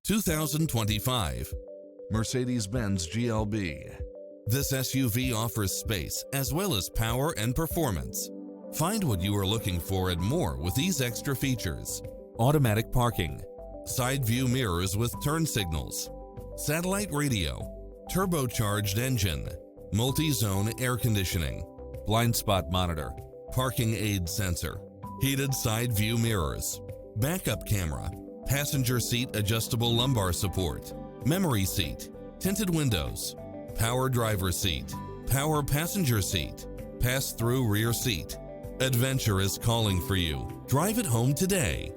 2025 Mercedes-Benz GLB. This SUV offers space as well as power and performance. Find what you are looking for and more with these extra features: automatic parking, side view mirrors with turn signals, satellite radio, turbocharged engine, multi-zone air conditioning, blind spot monitor, parking aid sensor, heated side view mirrors, backup camera, passenger seat adjustable lumbar support, memory seat, tinted windows, power driver seat, power passenger seat, pass-through rear seat. Adventure is calling for you. Drive it home today.